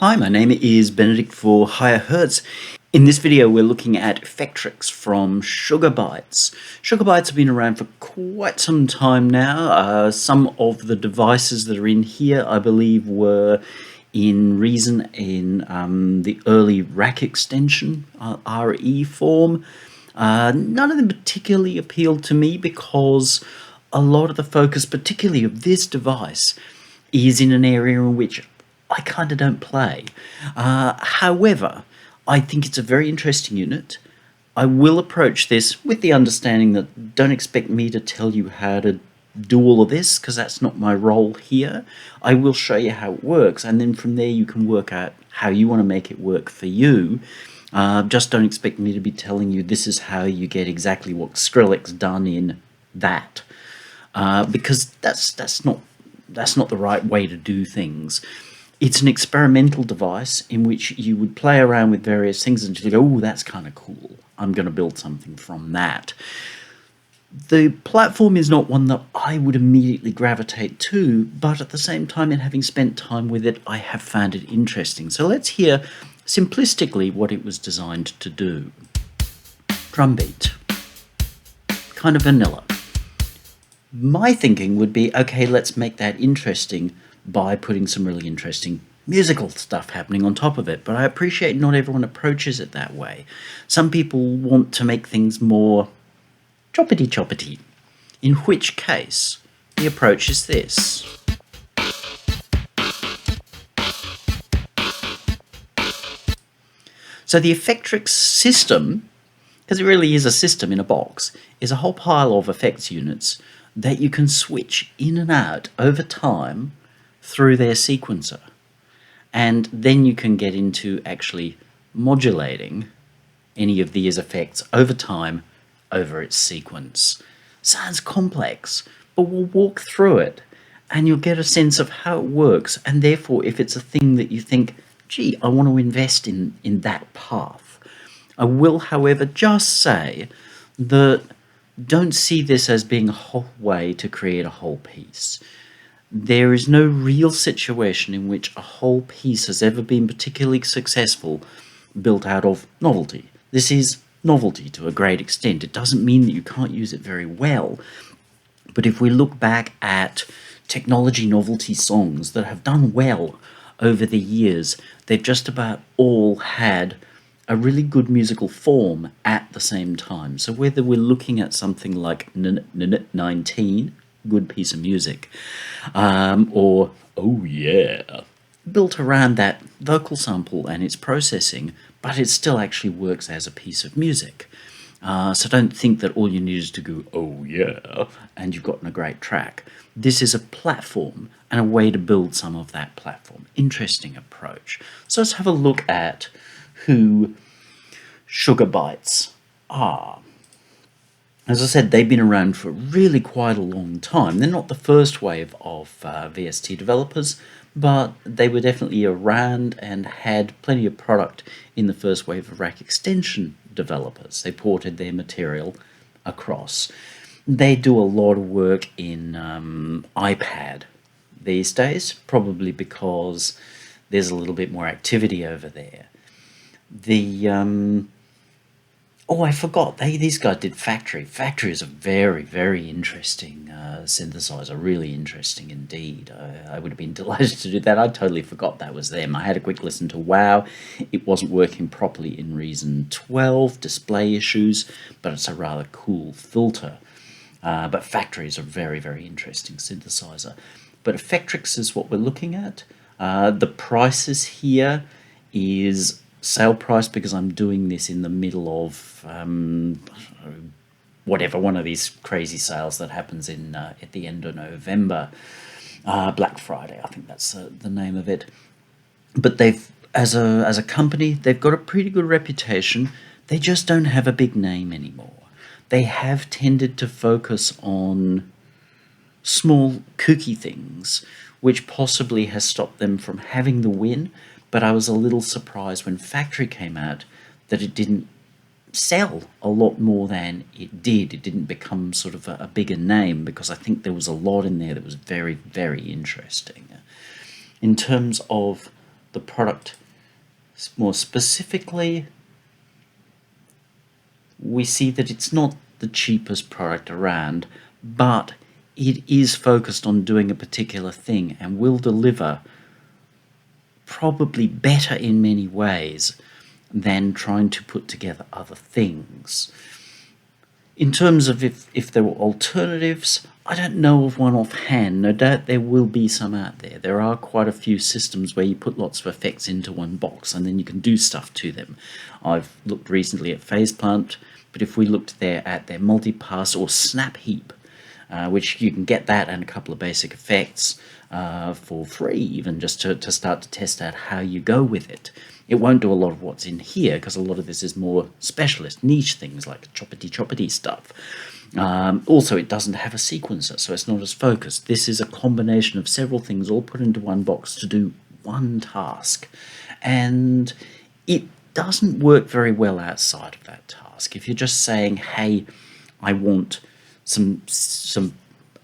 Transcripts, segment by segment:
Hi, my name is Benedict for Higher Hertz. In this video, we're looking at Effectrix from Sugar Bytes. Sugar Bytes have been around for quite some time now. Some of the devices that are in here, I believe, were in Reason in the early rack extension, RE form. None of them particularly appealed to me because a lot of the focus, particularly of this device, is in an area in which I kind of don't play. However, I think it's a very interesting unit. I will approach this with the understanding that don't expect me to tell you how to do all of this, because that's not my role here. I will show you how it works, and then from there you can work out how you want to make it work for you. Just don't expect me to be telling you this is how you get exactly what Skrillex done in that, because that's not the right way to do things. It's an experimental device in which you would play around with various things and you go, oh, that's kind of cool. I'm going to build something from that. The platform is not one that I would immediately gravitate to, but at the same time, in having spent time with it, I have found it interesting. So let's hear simplistically what it was designed to do. Drum beat. Kind of vanilla. My thinking would be, okay, let's make that interesting by putting some really interesting musical stuff happening on top of it. But I appreciate not everyone approaches it that way. Some people want to make things more choppity-choppity, in which case the approach is this. So the Effectrix system, because it really is a system in a box, is a whole pile of effects units that you can switch in and out over time through their sequencer. And then you can get into actually modulating any of these effects over time over its sequence. Sounds complex, but we'll walk through it and you'll get a sense of how it works, and therefore if it's a thing that you think, gee, I want to invest in that path. I will, however, just say that don't see this as being a whole way to create a whole piece. There is no real situation in which a whole piece has ever been particularly successful built out of novelty. This is novelty to a great extent. It doesn't mean that you can't use it very well, but if we look back at technology novelty songs that have done well over the years, they've just about all had a really good musical form at the same time. So whether we're looking at something like 19, good piece of music, or oh yeah, built around that vocal sample and its processing, but it still actually works as a piece of music. So don't think that all you need is to go, oh yeah, and you've gotten a great track. This is a platform and a way to build some of that platform. Interesting approach. So let's have a look at who Sugar Bytes are. As I said, they've been around for really quite a long time. They're not the first wave of VST developers, but they were definitely around and had plenty of product in the first wave of rack extension developers. They ported their material across. They do a lot of work in iPad these days, probably because there's a little bit more activity over there. Oh, I forgot. These guys did Factory. Factory is a very, very interesting synthesizer. Really interesting indeed. I would have been delighted to do that. I totally forgot that was them. I had a quick listen to WoW. It wasn't working properly in Reason 12, display issues, but it's a rather cool filter. But Factory is a very, very interesting synthesizer. But Effectrix is what we're looking at. The prices here is sale price, because I'm doing this in the middle of whatever, one of these crazy sales that happens in at the end of November, Black Friday, I think that's the name of it. But they've, as a company, they've got a pretty good reputation. They just don't have a big name anymore. They have tended to focus on small kooky things, which possibly has stopped them from having the win. But I was a little surprised when Factory came out that it didn't sell a lot more than it did. It didn't become sort of a bigger name, because I think there was a lot in there that was very, very interesting. In terms of the product more specifically, we see that it's not the cheapest product around, but it is focused on doing a particular thing and will deliver probably better in many ways than trying to put together other things. In terms of if there were alternatives, I don't know of one offhand. No doubt there will be some out there. There are quite a few systems where you put lots of effects into one box and then you can do stuff to them. I've looked recently at Phaseplant, but if we looked there at their multipass or snap heap, which you can get that and a couple of basic effects for free, even just to start to test out how you go with it. It won't do a lot of what's in here because a lot of this is more specialist, niche things like choppity stuff. Also, it doesn't have a sequencer, so it's not as focused. This is a combination of several things all put into one box to do one task. And it doesn't work very well outside of that task. If you're just saying, hey, I want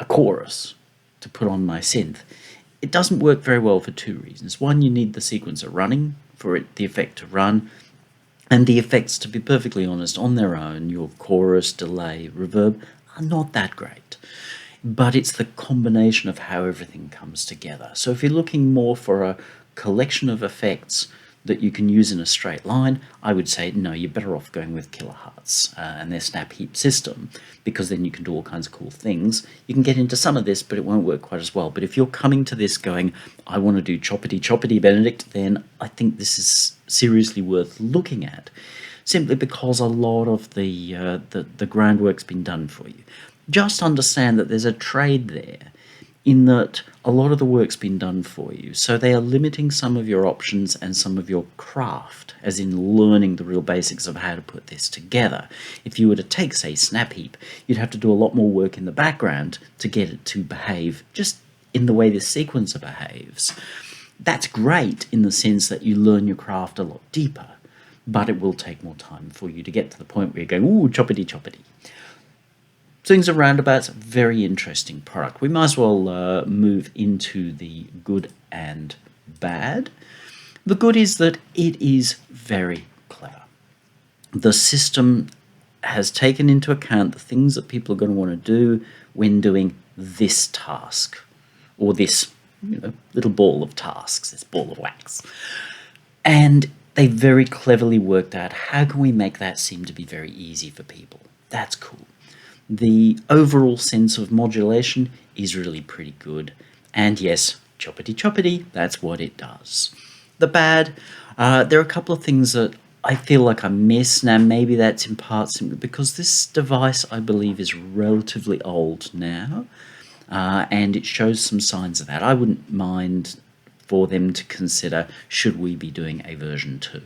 a chorus to put on my synth, it doesn't work very well for two reasons. One, you need the sequencer running for the effect to run, and the effects, to be perfectly honest, on their own, your chorus, delay, reverb, are not that great. But it's the combination of how everything comes together. So if you're looking more for a collection of effects that you can use in a straight line, I would say no, you're better off going with Kilohertz and their snap heap system, because then you can do all kinds of cool things. You can get into some of this, but it won't work quite as well. But if you're coming to this going, I want to do choppity Benedict, then I think this is seriously worth looking at, simply because a lot of the groundwork's been done for you. Just understand that there's a trade there, in that a lot of the work's been done for you, so they are limiting some of your options and some of your craft, as in learning the real basics of how to put this together. If you were to take, say, Snap Heap, you'd have to do a lot more work in the background to get it to behave just in the way this sequencer behaves. That's great in the sense that you learn your craft a lot deeper, but it will take more time for you to get to the point where you're going, ooh, choppity. Swings and Roundabouts, very interesting product. We might as well move into the good and bad. The good is that it is very clever. The system has taken into account the things that people are going to want to do when doing this task, or this little ball of tasks, this ball of wax. And they very cleverly worked out, how can we make that seem to be very easy for people? That's cool. The overall sense of modulation is really pretty good. And yes, choppity, that's what it does. The bad, there are a couple of things that I feel like I miss. Now, maybe that's in part simply because this device, I believe, is relatively old now, and it shows some signs of that. I wouldn't mind for them to consider, should we be doing a version 2?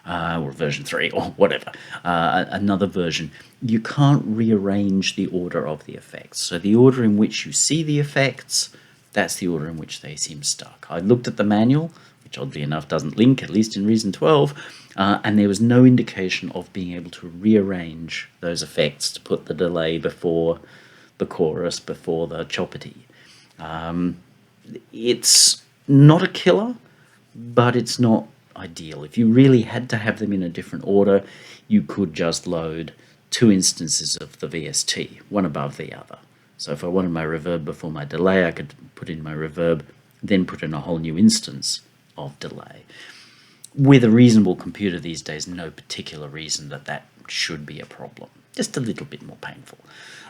Or version 3, or whatever, another version. You can't rearrange the order of the effects. So the order in which you see the effects, that's the order in which they seem stuck. I looked at the manual, which oddly enough doesn't link, at least in Reason 12, and there was no indication of being able to rearrange those effects to put the delay before the chorus, before the choppity. It's not a killer, but it's not ideal. If you really had to have them in a different order, you could just load 2 instances of the VST, one above the other. So if I wanted my reverb before my delay, I could put in my reverb, then put in a whole new instance of delay. With a reasonable computer these days, no particular reason that should be a problem. Just a little bit more painful.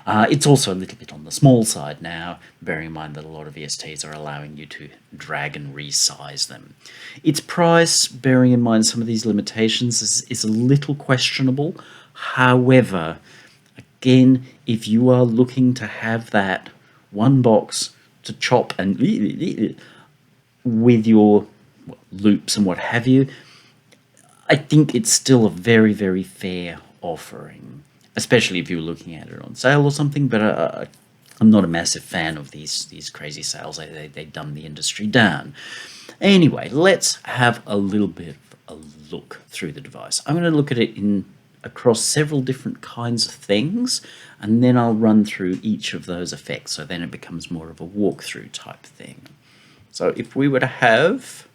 It's also a little bit on the small side now, bearing in mind that a lot of VSTs are allowing you to drag and resize them. Its price, bearing in mind some of these limitations, is a little questionable. However, again, if you are looking to have that one box to chop and with your loops and what have you, I think it's still a very, very fair offering, especially if you're looking at it on sale or something. But I'm not a massive fan of these crazy sales. They dumb the industry down. Anyway, let's have a little bit of a look through the device. I'm going to look at it across several different kinds of things, and then I'll run through each of those effects, so then it becomes more of a walkthrough type thing. So if we were to have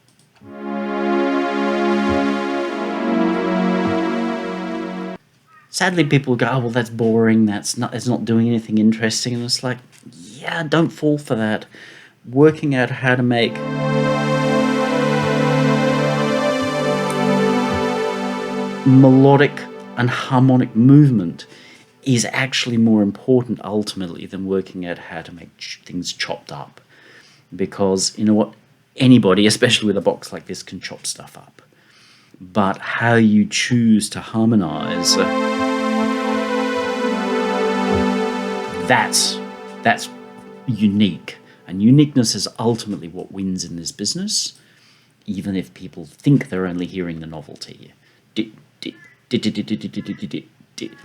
sadly people go, oh, well, that's boring, it's not doing anything interesting, and it's like, yeah, don't fall for that. Working out how to make melodic and harmonic movement is actually more important ultimately than working out how to make things chopped up. Because, you know what, anybody, especially with a box like this, can chop stuff up. But how you choose to harmonize, that's unique. And uniqueness is ultimately what wins in this business, even if people think they're only hearing the novelty.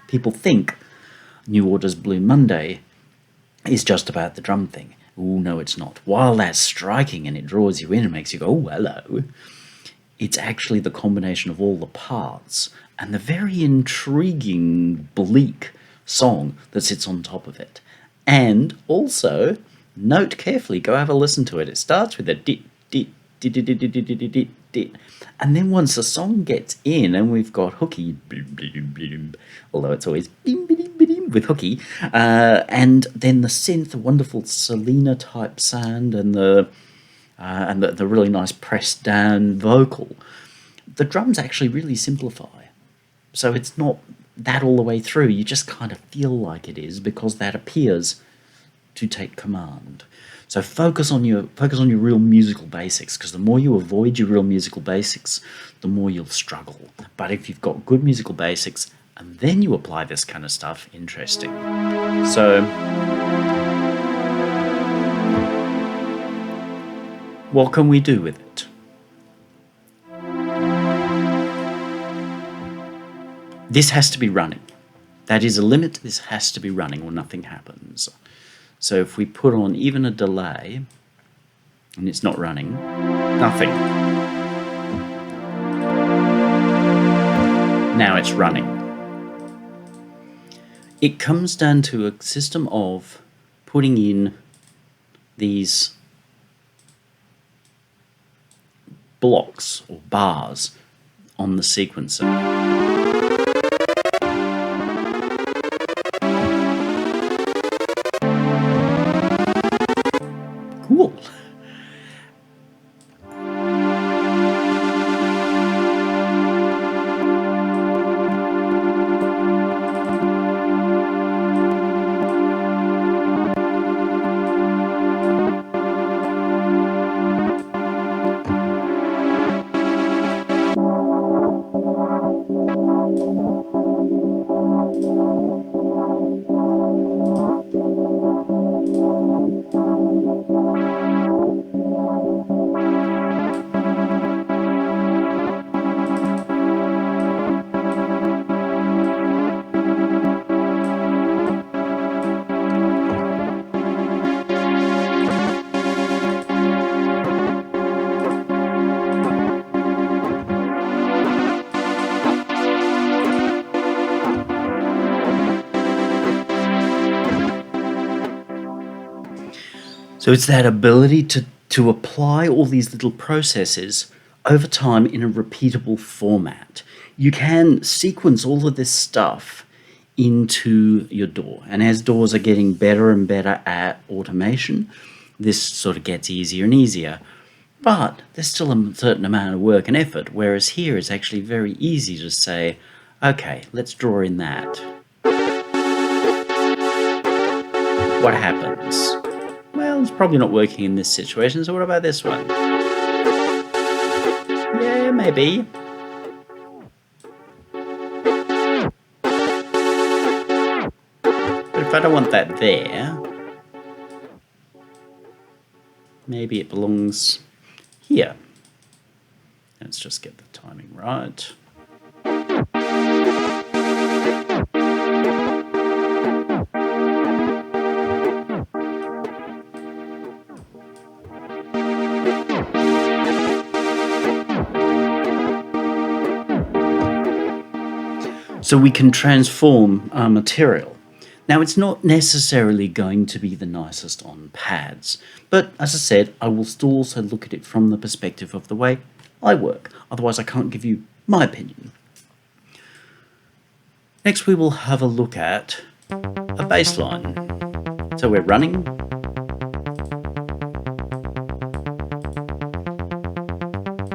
People think New Order's Blue Monday is just about the drum thing. Oh, no, it's not. While that's striking and it draws you in and makes you go, oh, hello, it's actually the combination of all the parts and the very intriguing, bleak song that sits on top of it. And also, note carefully, go have a listen to it. It starts with a dit, dit, dit, dit, dit, dit, dit, dit, dit, dit. And then once the song gets in and we've got hooky, blim, blim, blim, although it's always blim, blim, blim, with hooky, and then the synth, the wonderful Selena type sound, and the really nice pressed down vocal, the drums actually really simplify. So it's not that all the way through. You just kind of feel like it is because that appears to take command. So focus on your real musical basics, because the more you avoid your real musical basics, the more you'll struggle. But if you've got good musical basics and then you apply this kind of stuff, interesting. So what can we do with it? This has to be running. That is a limit. This has to be running or nothing happens. So if we put on even a delay and it's not running, nothing. Now it's running. It comes down to a system of putting in these blocks or bars on the sequencer. Cool. So it's that ability to apply all these little processes over time in a repeatable format. You can sequence all of this stuff into your DAW. And as DAWs are getting better and better at automation, this sort of gets easier and easier. But there's still a certain amount of work and effort, whereas here it's actually very easy to say, okay, let's draw in that. What happens? Well, it's probably not working in this situation, so what about this one? Yeah, maybe. But if I don't want that there, maybe it belongs here. Let's just get the timing right. So we can transform our material. Now, it's not necessarily going to be the nicest on pads, but as I said, I will still also look at it from the perspective of the way I work. Otherwise, I can't give you my opinion. Next we will have a look at a bass line. So we're running.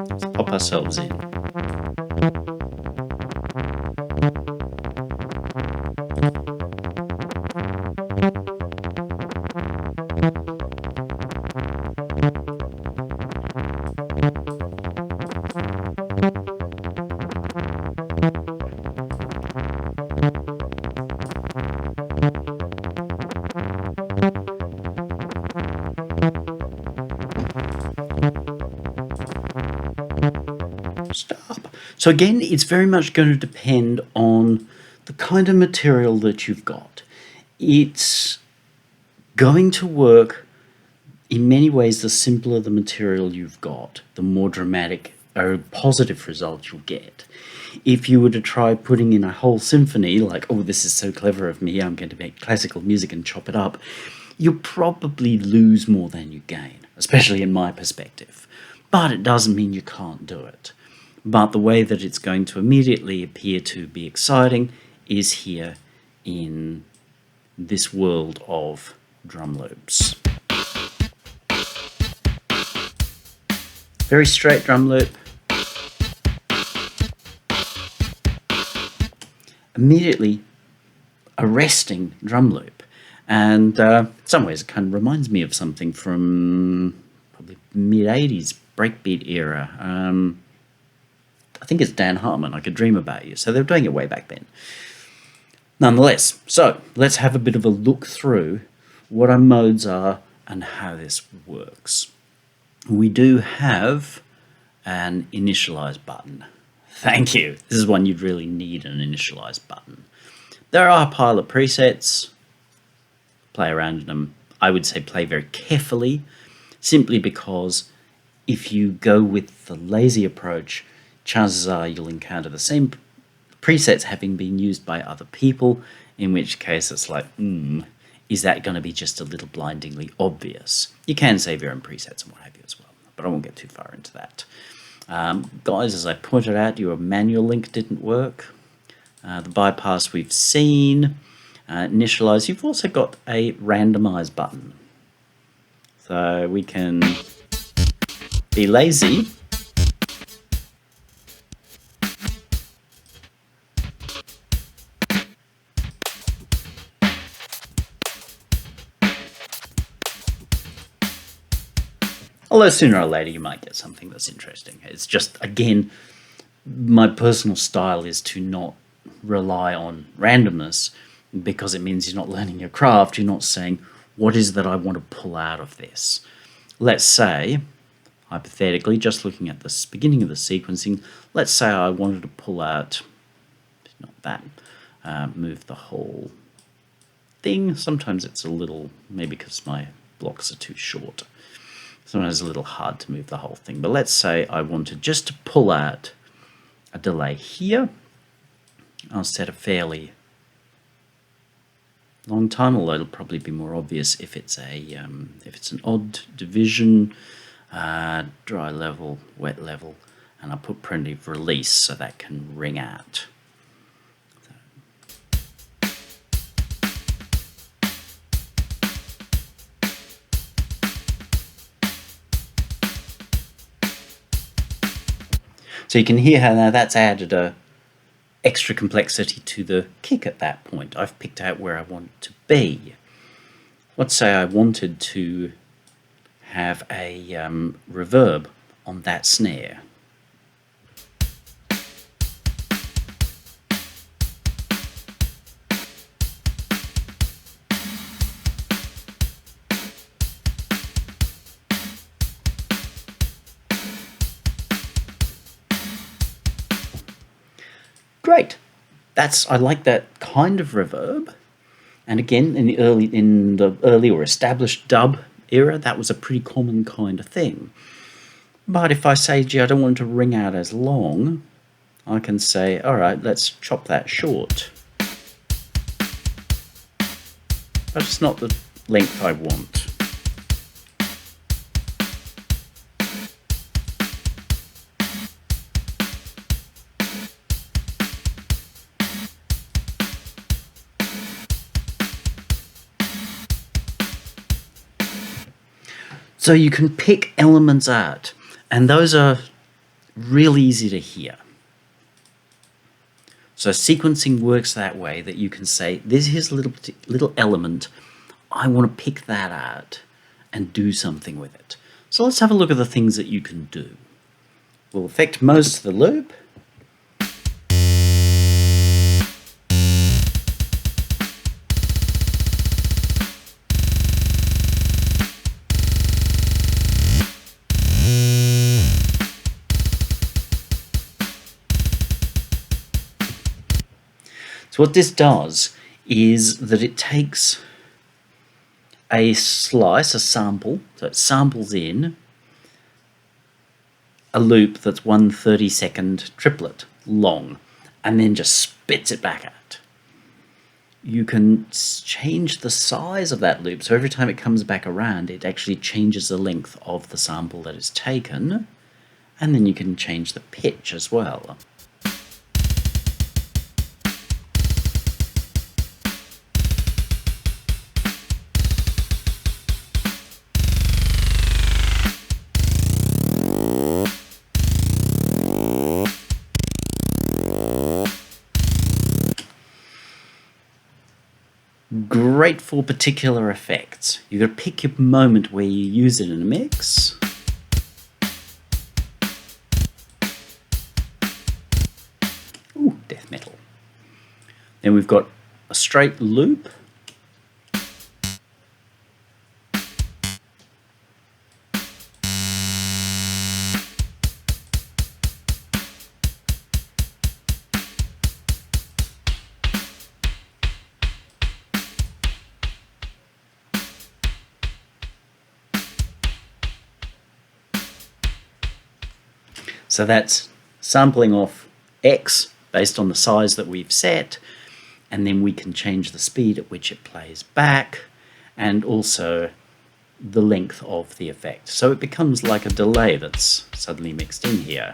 Let's pop ourselves in. Stop. So again, it's very much going to depend on the kind of material that you've got. It's going to work in many ways. The simpler the material you've got, the more dramatic or positive result you'll get. If you were to try putting in a whole symphony, like, oh, this is so clever of me, I'm going to make classical music and chop it up, you'll probably lose more than you gain, especially in my perspective. But it doesn't mean you can't do it. But the way that it's going to immediately appear to be exciting is here in this world of drum loops. Very straight drum loop. Immediately arresting drum loop. And in some ways it kind of reminds me of something from probably mid-80s breakbeat era. I think it's Dan Hartman, I Could Dream About You. So they were doing it way back then. Nonetheless, so let's have a bit of a look through what our modes are and how this works. We do have an initialize button. Thank you. This is one you'd really need, an initialize button. There are a pile of presets. Play around in them. I would say play very carefully, simply because if you go with the lazy approach, chances are you'll encounter the same presets having been used by other people, in which case it's like, is that going to be just a little blindingly obvious? You can save your own presets and what have you as well, but I won't get too far into that. Guys, as I pointed out, your manual link didn't work. The bypass we've seen. Initialize. You've also got a randomize button. So we can be lazy. Although sooner or later you might get something that's interesting. It's just, again, my personal style is to not rely on randomness, because it means you're not learning your craft. You're not saying, what is that I want to pull out of this? Let's say, hypothetically, just looking at the beginning of the sequencing, let's say I wanted to pull out, not that, move the whole thing. Sometimes it's a little, maybe because my blocks are too short. Sometimes it's a little hard to move the whole thing. But let's say I wanted just to pull out a delay here. I'll set a fairly long time, although it'll probably be more obvious if it's an odd division, dry level, wet level, and I'll put primitive release so that can ring out. So you can hear how now that's added a extra complexity to the kick at that point. I've picked out where I want it to be. Let's say I wanted to have a reverb on that snare. Great. I like that kind of reverb. And again, in the early or established dub era, that was a pretty common kind of thing. But if I say, gee, I don't want it to ring out as long, I can say, all right, let's chop that short. That's not the length I want. So you can pick elements out, and those are really easy to hear. So sequencing works that way, that you can say, this is a little element, I want to pick that out and do something with it. So let's have a look at the things that you can do. We'll affect most of the loop. So what this does is that it takes a slice, a sample, so it samples in a loop that's 1 30-second triplet long, and then just spits it back out. You can change the size of that loop, so every time it comes back around, it actually changes the length of the sample that is taken, and then you can change the pitch as well. Great for particular effects. You've got to pick your moment where you use it in a mix. Ooh, death metal. Then we've got a straight loop. So that's sampling off X based on the size that we've set, and then we can change the speed at which it plays back, and also the length of the effect. So it becomes like a delay that's suddenly mixed in here.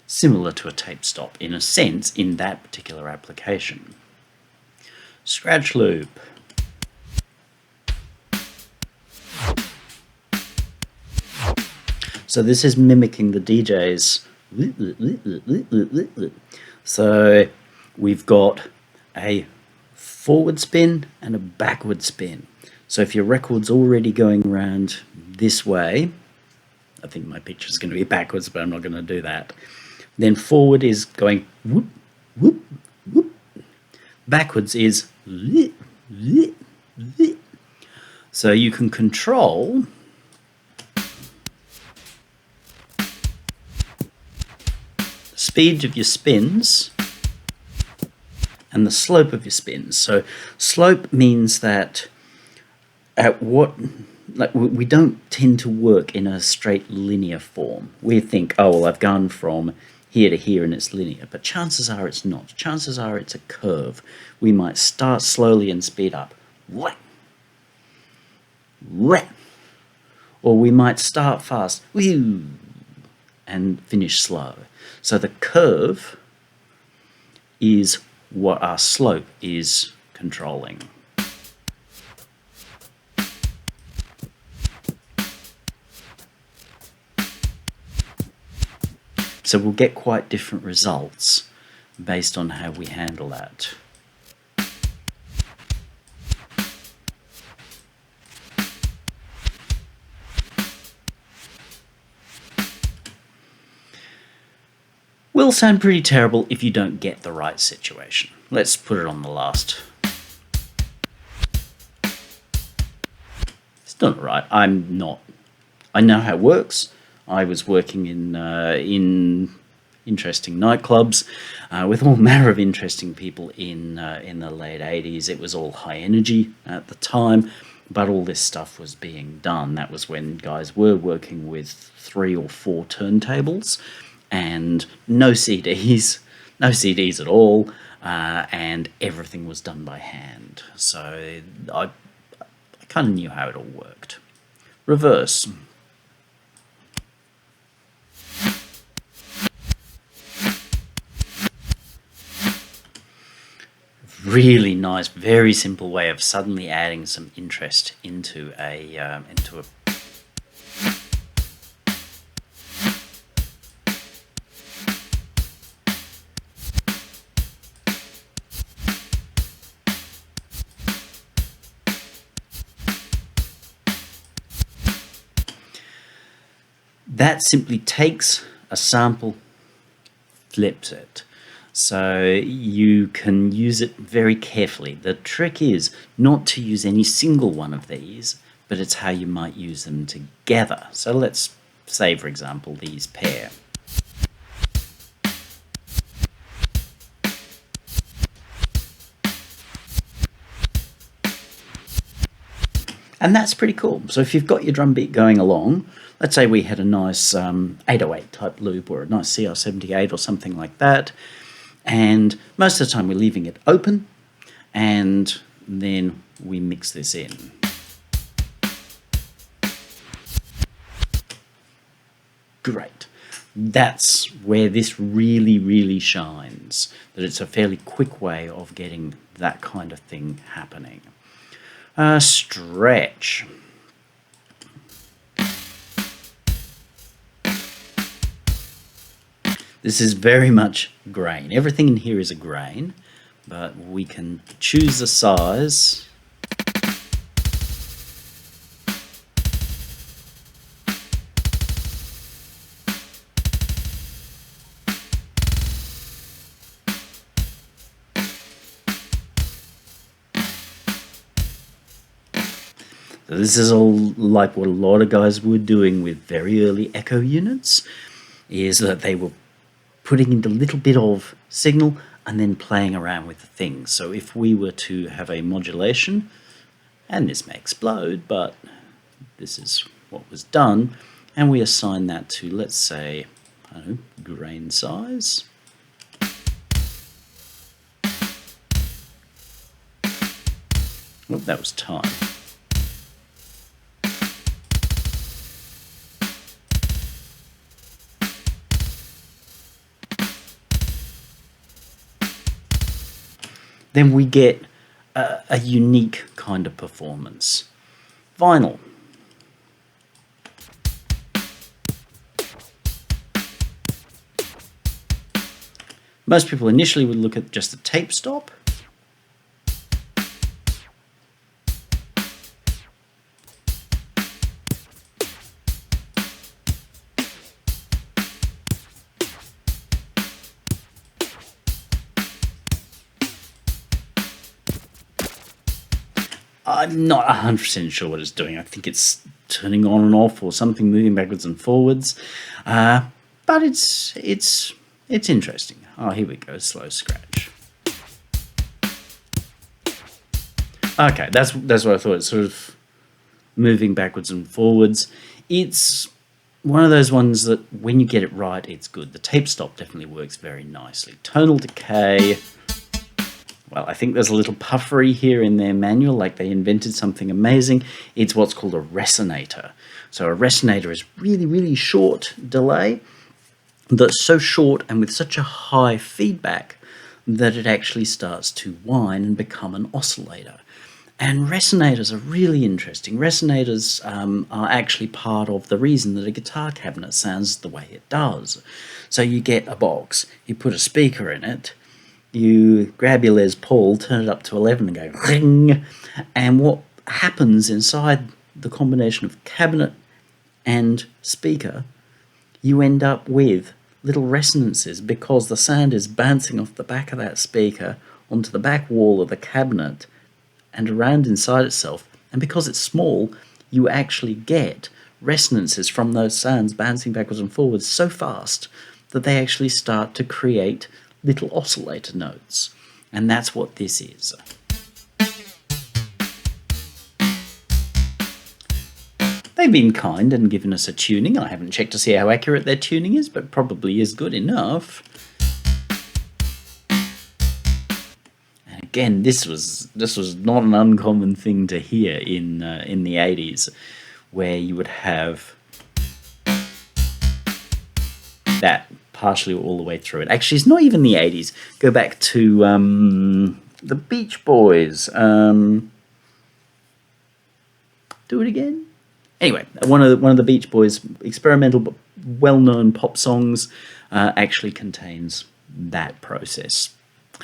Similar to a tape stop in a sense in that particular application. ScratchLoop. So this is mimicking the DJ's. So we've got a forward spin and a backward spin. So if your record's already going around this way, I think my picture's going to be backwards, but I'm not going to do that. Then forward is going whoop, whoop, whoop. Backwards is lit, lit, lit. So you can control the speed of your spins and the slope of your spins. So slope means that we don't tend to work in a straight linear form. We think, oh, well, I've gone from here to here and it's linear, but chances are it's not. Chances are it's a curve. We might start slowly and speed up, or we might start fast and finish slow. So the curve is what our slope is controlling. So we'll get quite different results based on how we handle that. Will sound pretty terrible if you don't get the right situation. Let's put it on the last. It's done it right. I know how it works. I was working in interesting nightclubs with all manner of interesting people in the late 80s. It was all high energy at the time, but all this stuff was being done. That was when guys were working with 3 or 4 turntables and no CDs at all, and everything was done by hand. So I kind of knew how it all worked. Reverse. really nice, very simple way of suddenly adding some interest into a that simply takes a sample, flips it. So you can use it very carefully. The trick is not to use any single one of these, but it's how you might use them together. So let's say, for example, these pair. And that's pretty cool. So if you've got your drum beat going along, let's say we had a nice 808 type loop or a nice CR78 or something like that, and most of the time we're leaving it open, and then we mix this in. Great. That's where this really, really shines, that it's a fairly quick way of getting that kind of thing happening. Stretch. This is very much grain. Everything in here is a grain, but we can choose the size. So this is all like what a lot of guys were doing with very early echo units, is that they were putting in a little bit of signal and then playing around with the things. So if we were to have a modulation, and this may explode, but this is what was done, and we assign that to, let's say, I don't know, grain size. Oh, that was time. Then we get a unique kind of performance. Vinyl. Most people initially would look at just the tape stop. I'm not 100% sure what it's doing. I think it's turning on and off or something, moving backwards and forwards. But it's interesting. Oh, here we go, slow scratch. Okay, that's what I thought. It's sort of moving backwards and forwards. It's one of those ones that when you get it right, it's good. The tape stop definitely works very nicely. Tonal decay. Well, I think there's a little puffery here in their manual, like they invented something amazing. It's what's called a resonator. So a resonator is really, really short delay, that's so short and with such a high feedback that it actually starts to whine and become an oscillator. And resonators are really interesting. Resonators are actually part of the reason that a guitar cabinet sounds the way it does. So you get a box, you put a speaker in it, you grab your Les Paul, turn it up to 11 and go ring, and what happens inside the combination of cabinet and speaker, you end up with little resonances because the sound is bouncing off the back of that speaker onto the back wall of the cabinet and around inside itself, and because it's small, you actually get resonances from those sounds bouncing backwards and forwards so fast that they actually start to create little oscillator notes, and that's what this is. They've been kind and given us a tuning. I haven't checked to see how accurate their tuning is, but probably is good enough. And again, this was not an uncommon thing to hear in the 80s, where you would have that partially all the way through it. Actually, it's not even the 80s. Go back to The Beach Boys. Do it again. Anyway, one of the Beach Boys' experimental but well-known pop songs actually contains that process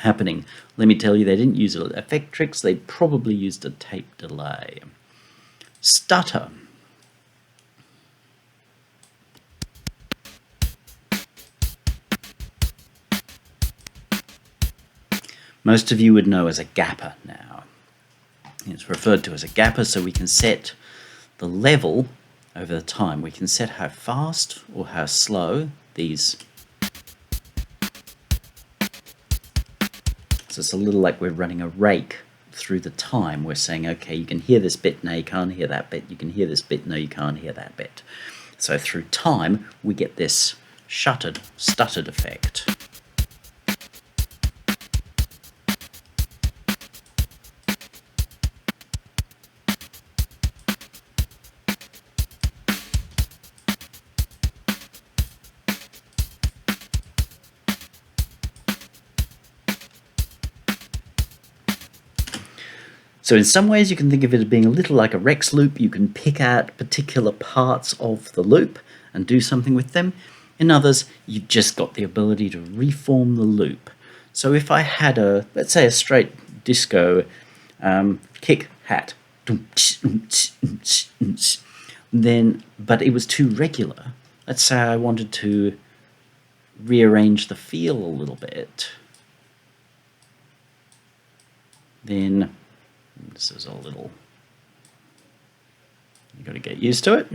happening. Let me tell you, they didn't use an Effectrix. They probably used a tape delay. Stutter. Most of you would know as a gapper now. It's referred to as a gapper, so we can set the level over the time. We can set how fast or how slow these. So it's a little like we're running a rake through the time. We're saying, okay, you can hear this bit, now you can't hear that bit. You can hear this bit, no, you can't hear that bit. So through time, we get this stuttered effect. So in some ways you can think of it as being a little like a Rex loop. You can pick out particular parts of the loop and do something with them. In others, you've just got the ability to reform the loop. So if I had let's say a straight disco kick hat, then, but it was too regular. Let's say I wanted to rearrange the feel a little bit. Then this is a little, you got to get used to it.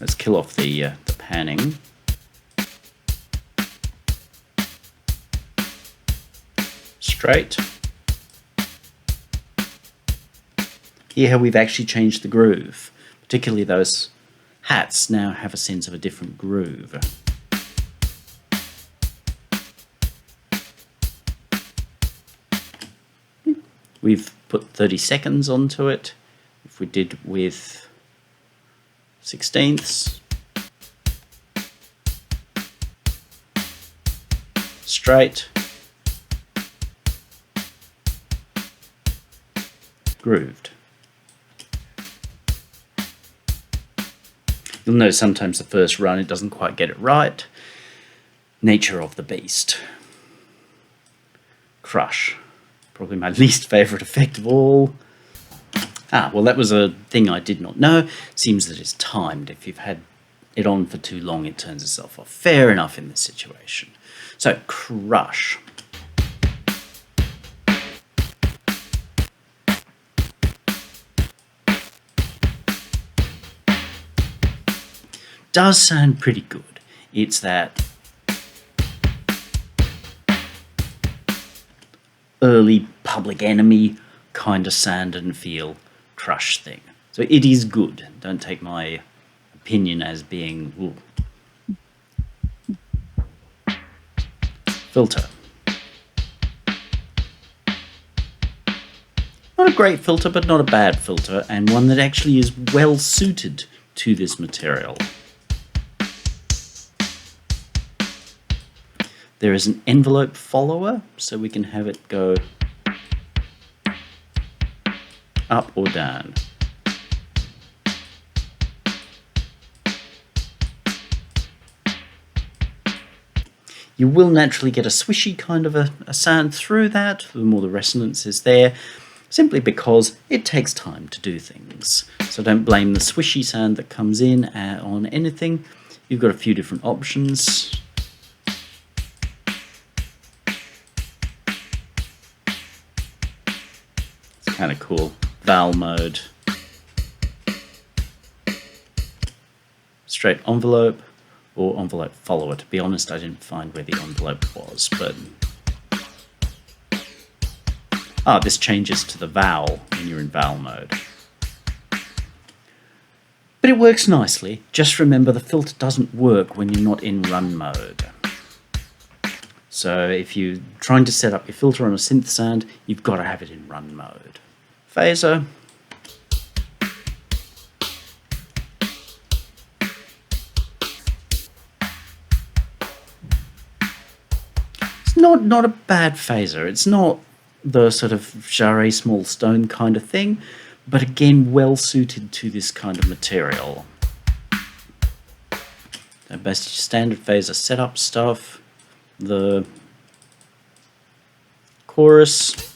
Let's kill off the panning. Straight. Here how we've actually changed the groove, particularly those hats now have a sense of a different groove. We've put 30 seconds onto it. If we did with 16ths, straight, grooved. You'll know sometimes the first run it doesn't quite get it right. Nature of the beast. Crush. Probably my least favourite effect of all. Well, that was a thing I did not know. Seems that it's timed. If you've had it on for too long, it turns itself off. Fair enough in this situation. So, crush. Does sound pretty good. It's that early Public Enemy kind of sound and feel crush thing. So it is good. Don't take my opinion as being ooh. Filter. Not a great filter, but not a bad filter, and one that actually is well suited to this material. There is an envelope follower, so we can have it go up or down. You will naturally get a swishy kind of a sound through that, the more the resonance is there, simply because it takes time to do things. So don't blame the swishy sound that comes in on anything. You've got a few different options. Kind of cool. Vowel mode. Straight envelope or envelope follower. To be honest, I didn't find where the envelope was, but this changes to the vowel when you're in vowel mode. But it works nicely. Just remember the filter doesn't work when you're not in run mode. So if you're trying to set up your filter on a synth sound, you've got to have it in run mode. Phaser. not a bad phaser. It's not the sort of Jarre small stone kind of thing, but again, well suited to this kind of material. So basically standard phaser setup stuff, the chorus,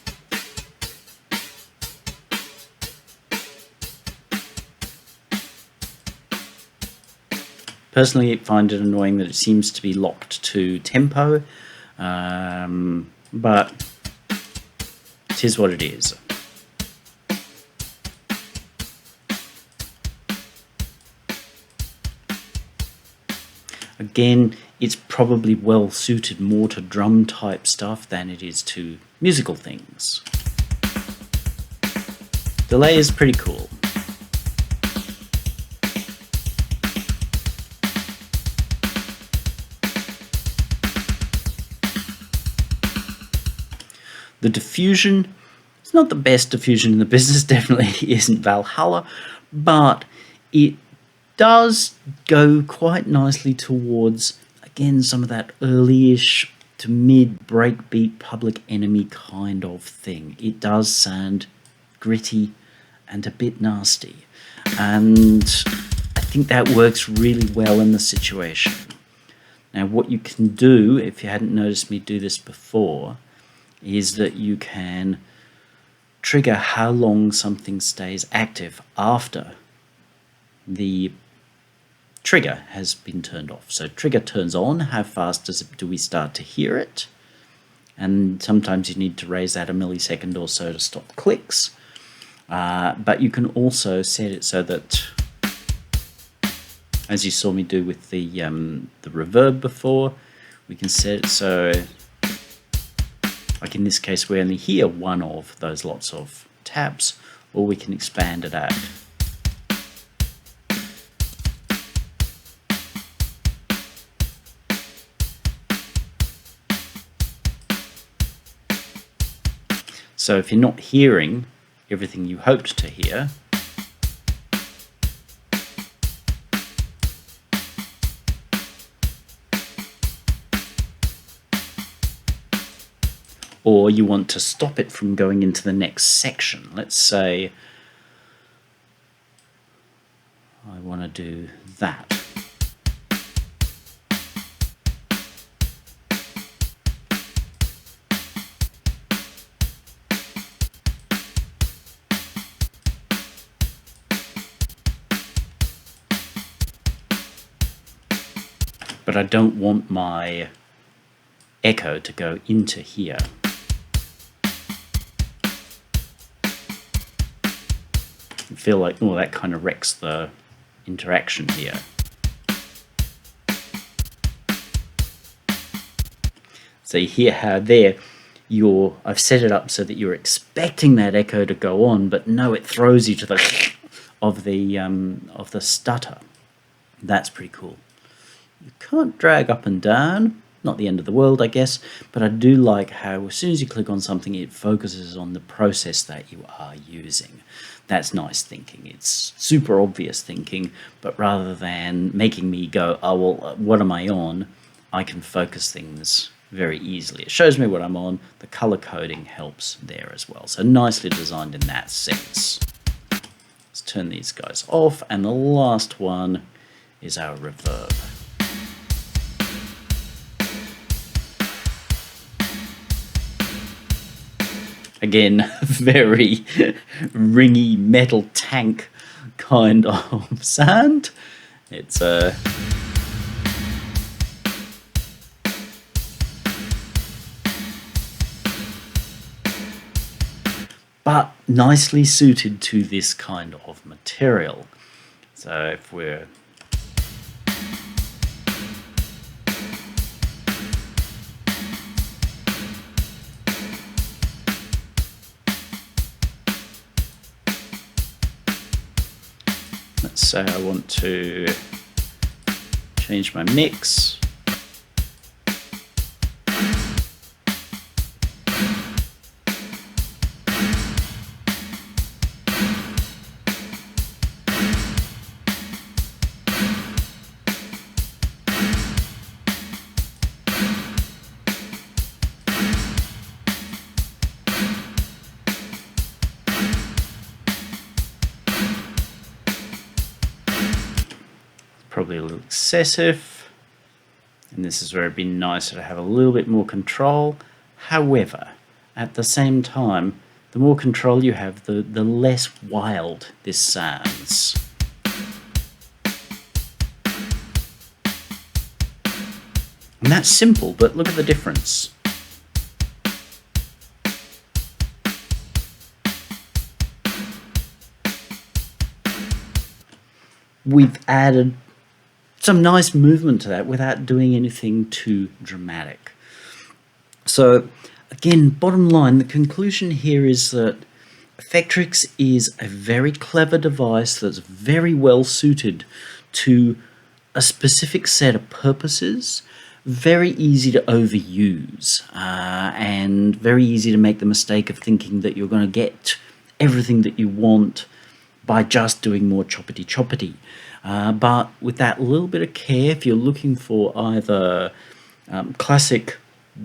personally, I find it annoying that it seems to be locked to tempo, but it is what it is. Again, it's probably well suited more to drum type stuff than it is to musical things. Delay is pretty cool. The diffusion, it's not the best diffusion in the business, definitely isn't Valhalla, but it does go quite nicely towards, again, some of that early-ish to mid breakbeat Public Enemy kind of thing. It does sound gritty and a bit nasty, and I think that works really well in the situation. Now, what you can do, if you hadn't noticed me do this before, is that you can trigger how long something stays active after the trigger has been turned off. So trigger turns on, how fast do we start to hear it? And sometimes you need to raise that a millisecond or so to stop clicks. But you can also set it so that, as you saw me do with the reverb before, we can set it so, like in this case, we only hear one of those lots of taps, or we can expand it out. So if you're not hearing everything you hoped to hear, or you want to stop it from going into the next section, let's say I want to do that. But I don't want my echo to go into here. I feel like, oh, that kind of wrecks the interaction here. So you hear how there, I've set it up so that you're expecting that echo to go on, but no, it throws you to the of the stutter. That's pretty cool. You can't drag up and down, not the end of the world, I guess, but I do like how as soon as you click on something, it focuses on the process that you are using. That's nice thinking. It's super obvious thinking, but rather than making me go, oh, well, what am I on? I can focus things very easily. It shows me what I'm on. The color coding helps there as well. So nicely designed in that sense. Let's turn these guys off, and the last one is our reverb. Again, very ringy metal tank kind of sound. It's but nicely suited to this kind of material. So if we're let's say I want to change my mix. probably a little excessive, and this is where it'd be nicer to have a little bit more control. However, at the same time, the more control you have, the less wild this sounds. And that's simple, but look at the difference. We've added some nice movement to that without doing anything too dramatic. So again, bottom line, the conclusion here is that Effectrix is a very clever device that's very well suited to a specific set of purposes, very easy to overuse, and very easy to make the mistake of thinking that you're going to get everything that you want by just doing more choppity. But with that little bit of care, if you're looking for either classic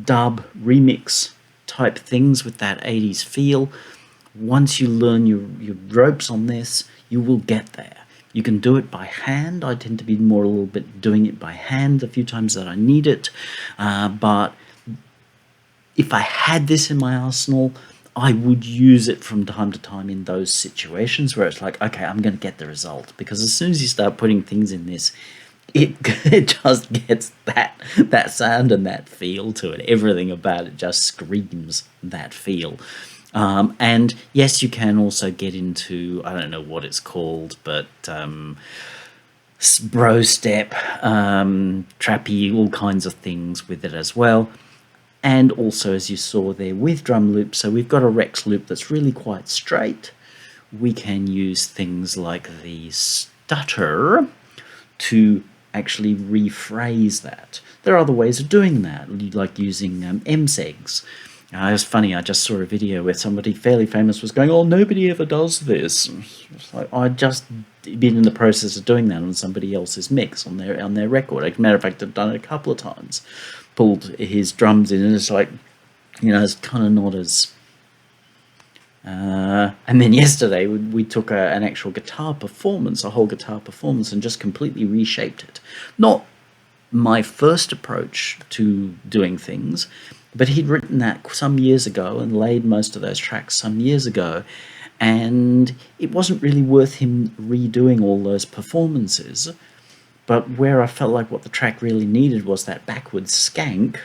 dub remix type things with that 80s feel, once you learn your ropes on this, you will get there. You can do it by hand. I tend to be more a little bit doing it by hand a few times that I need it. But if I had this in my arsenal, I would use it from time to time in those situations where it's like, okay, I'm going to get the result. Because as soon as you start putting things in this, it just gets that sound and that feel to it. Everything about it just screams that feel. And yes, you can also get into, I don't know what it's called, but bro step, trappy, all kinds of things with it as well. And also, as you saw there, with drum loops, so we've got a Rex loop that's really quite straight. We can use things like the stutter to actually rephrase that. There are other ways of doing that, like using MSEGs. It was funny, I just saw a video where somebody fairly famous was going, oh, nobody ever does this. It's like, I'd just been in the process of doing that on somebody else's mix, on their record. As a matter of fact, I've done it a couple of times. Pulled his drums in, and it's like, you know, it's kind of not as... and then yesterday we took an actual guitar performance, a whole guitar performance, and just completely reshaped it. Not my first approach to doing things, but he'd written that some years ago and laid most of those tracks some years ago, and it wasn't really worth him redoing all those performances. But where I felt like what the track really needed was that backwards skank,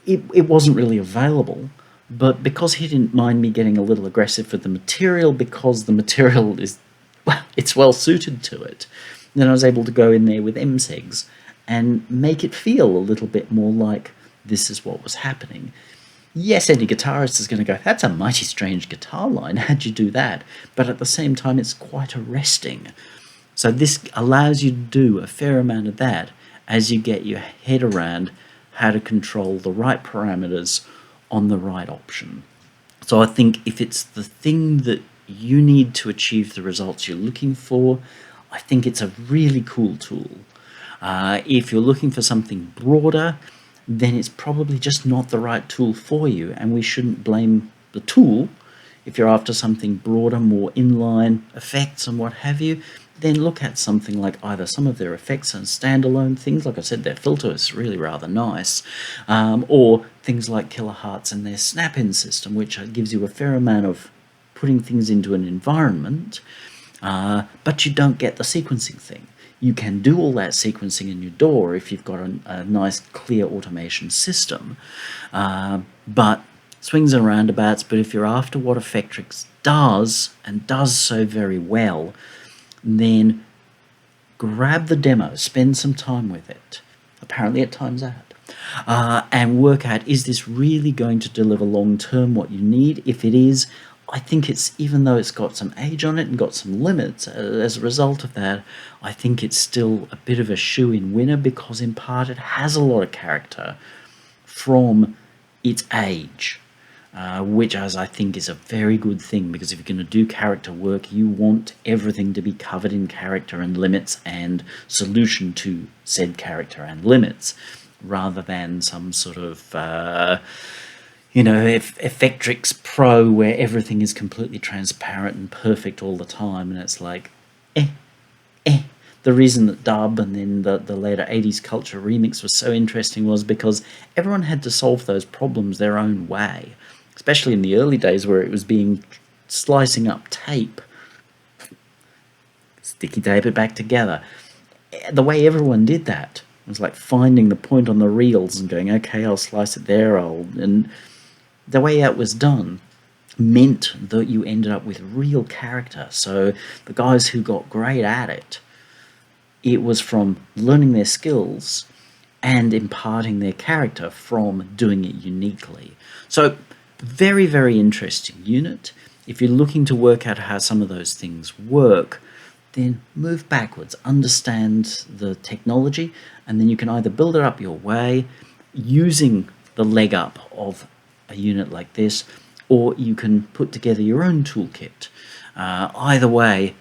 it wasn't really available. But because he didn't mind me getting a little aggressive with the material, because the material is, well, it's well suited to it, then I was able to go in there with MSEGs and make it feel a little bit more like this is what was happening. Yes, any guitarist is going to go, that's a mighty strange guitar line, how'd you do that? But at the same time, it's quite arresting. So this allows you to do a fair amount of that as you get your head around how to control the right parameters on the right option. So I think if it's the thing that you need to achieve the results you're looking for, I think it's a really cool tool. If you're looking for something broader, then it's probably just not the right tool for you, and we shouldn't blame the tool. If you're after something broader, more inline effects and what have you, then look at something like either some of their effects and standalone things, like I said, their filter is really rather nice, or things like Kilohertz and their snap-in system, which gives you a fair amount of putting things into an environment, but you don't get the sequencing thing. You can do all that sequencing in your DAW if you've got a nice, clear automation system. But swings and roundabouts, but if you're after what Effectrix does, and does so very well, then grab the demo, spend some time with it. Apparently it times out. And work out, is this really going to deliver long-term what you need? If it is, I think it's, even though it's got some age on it and got some limits, as a result of that, I think it's still a bit of a shoe-in winner, because in part it has a lot of character from its age, which, as I think, is a very good thing, because if you're going to do character work, you want everything to be covered in character and limits and solution to said character and limits, rather than some sort of you know, Effectrix Pro, where everything is completely transparent and perfect all the time, and it's like, eh, eh. The reason that dub and then the later 80s culture remix was so interesting was because everyone had to solve those problems their own way, especially in the early days where it was being slicing up tape, sticky tape it back together. The way everyone did that was like finding the point on the reels and going, okay, I'll slice it there, and the way that was done meant that you ended up with real character. So the guys who got great at it, it was from learning their skills and imparting their character from doing it uniquely. So very, very interesting unit. If you're looking to work out how some of those things work, then move backwards, understand the technology, and then you can either build it up your way using the leg up of a unit like this, or you can put together your own toolkit. Either way,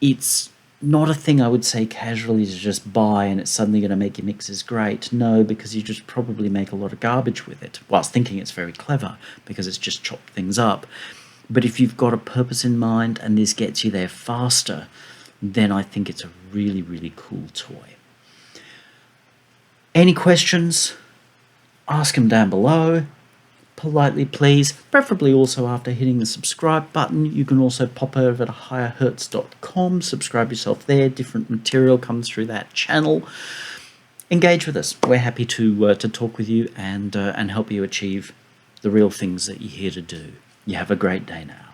it's not a thing I would say casually to just buy and it's suddenly going to make your mixes great. No, because you just probably make a lot of garbage with it, whilst thinking it's very clever because it's just chopped things up. But if you've got a purpose in mind and this gets you there faster, then I think it's a really, really cool toy. Any questions? Ask them down below. Politely, please, preferably also after hitting the subscribe button. You can also pop over to higherhertz.com, subscribe yourself there. Different material comes through that channel. Engage with us. We're happy to talk with you and help you achieve the real things that you're here to do. You have a great day now.